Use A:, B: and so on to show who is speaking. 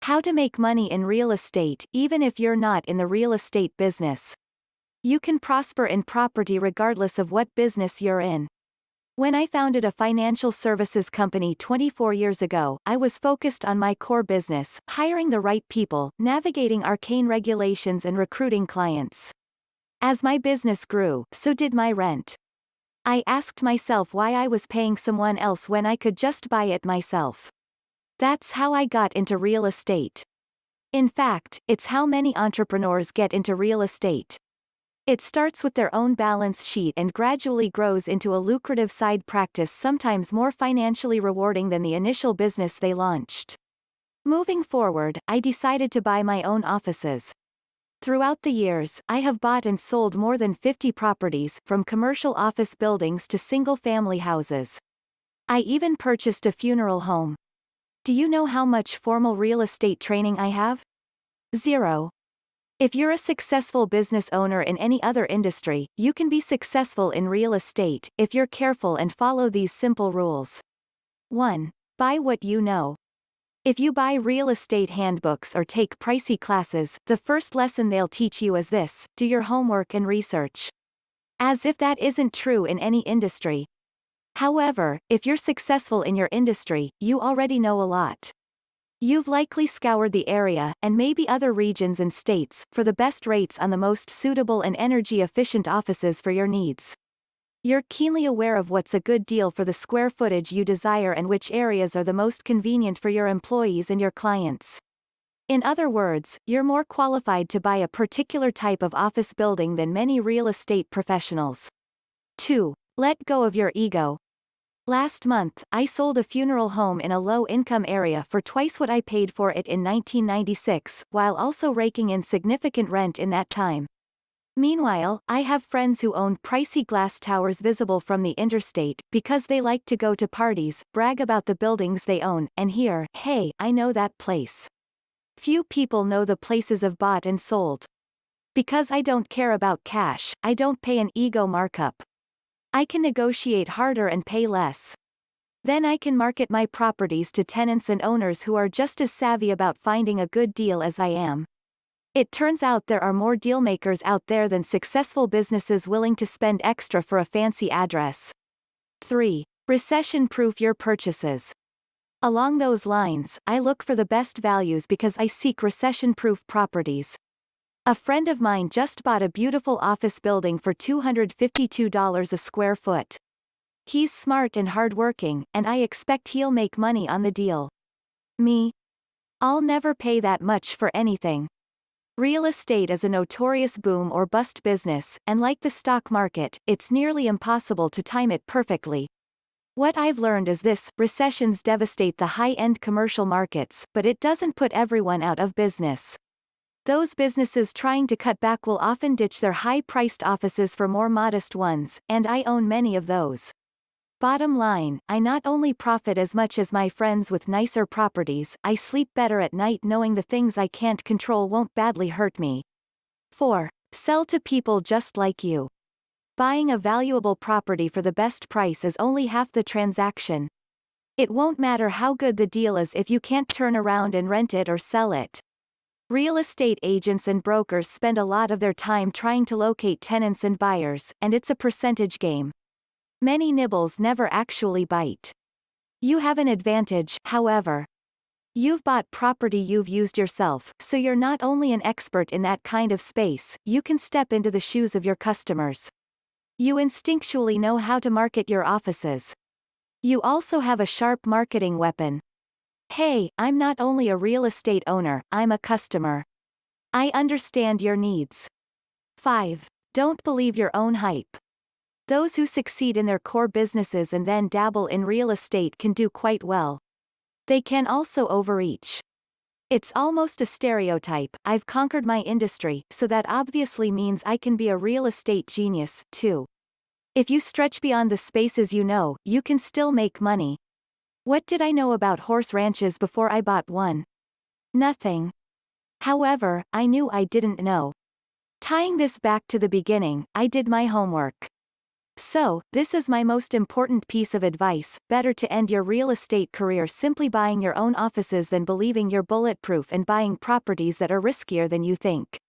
A: How to make money in real estate, even if you're not in the real estate business. You can prosper in property regardless of what business you're in. When I founded a financial services company 24 years ago, I was focused on my core business, hiring the right people, navigating arcane regulations and recruiting clients. As my business grew, so did my rent. I asked myself why I was paying someone else when I could just buy it myself. That's how I got into real estate. In fact, it's how many entrepreneurs get into real estate. It starts with their own balance sheet and gradually grows into a lucrative side practice, sometimes more financially rewarding than the initial business they launched. Moving forward, I decided to buy my own offices. Throughout the years, I have bought and sold more than 50 properties, from commercial office buildings to single-family houses. I even purchased a funeral home. Do you know how much formal real estate training I have? Zero. If you're a successful business owner in any other industry, you can be successful in real estate, if you're careful and follow these simple rules. 1. Buy what you know. If you buy real estate handbooks or take pricey classes, the first lesson they'll teach you is this: do your homework and research. As if that isn't true in any industry. However, if you're successful in your industry, you already know a lot. You've likely scoured the area, and maybe other regions and states, for the best rates on the most suitable and energy-efficient offices for your needs. You're keenly aware of what's a good deal for the square footage you desire and which areas are the most convenient for your employees and your clients. In other words, you're more qualified to buy a particular type of office building than many real estate professionals. 2. Let go of your ego. Last month, I sold a funeral home in a low-income area for twice what I paid for it in 1996, while also raking in significant rent in that time. Meanwhile, I have friends who own pricey glass towers visible from the interstate, because they like to go to parties, brag about the buildings they own, and hear, "Hey, I know that place." Few people know the places I've bought and sold. Because I don't care about cash, I don't pay an ego markup. I can negotiate harder and pay less. Then I can market my properties to tenants and owners who are just as savvy about finding a good deal as I am. It turns out there are more dealmakers out there than successful businesses willing to spend extra for a fancy address. 3. Recession-proof your purchases. Along those lines, I look for the best values because I seek recession-proof properties. A friend of mine just bought a beautiful office building for $252 a square foot. He's smart and hardworking, and I expect he'll make money on the deal. Me? I'll never pay that much for anything. Real estate is a notorious boom or bust business, and like the stock market, it's nearly impossible to time it perfectly. What I've learned is this: recessions devastate the high-end commercial markets, but it doesn't put everyone out of business. Those businesses trying to cut back will often ditch their high-priced offices for more modest ones, and I own many of those. Bottom line, I not only profit as much as my friends with nicer properties, I sleep better at night knowing the things I can't control won't badly hurt me. 4. Sell to people just like you. Buying a valuable property for the best price is only half the transaction. It won't matter how good the deal is if you can't turn around and rent it or sell it. Real estate agents and brokers spend a lot of their time trying to locate tenants and buyers, and it's a percentage game. Many nibbles never actually bite. You have an advantage, however. You've bought property you've used yourself, so you're not only an expert in that kind of space, you can step into the shoes of your customers. You instinctually know how to market your offices. You also have a sharp marketing weapon. Hey, I'm not only a real estate owner, I'm a customer. I understand your needs. 5. Don't believe your own hype. Those who succeed in their core businesses and then dabble in real estate can do quite well. They can also overreach. It's almost a stereotype: I've conquered my industry, so that obviously means I can be a real estate genius, too. If you stretch beyond the spaces you know, you can still make money. What did I know about horse ranches before I bought one? Nothing. However, I knew I didn't know. Tying this back to the beginning, I did my homework. So, this is my most important piece of advice: better to end your real estate career simply buying your own offices than believing you're bulletproof and buying properties that are riskier than you think.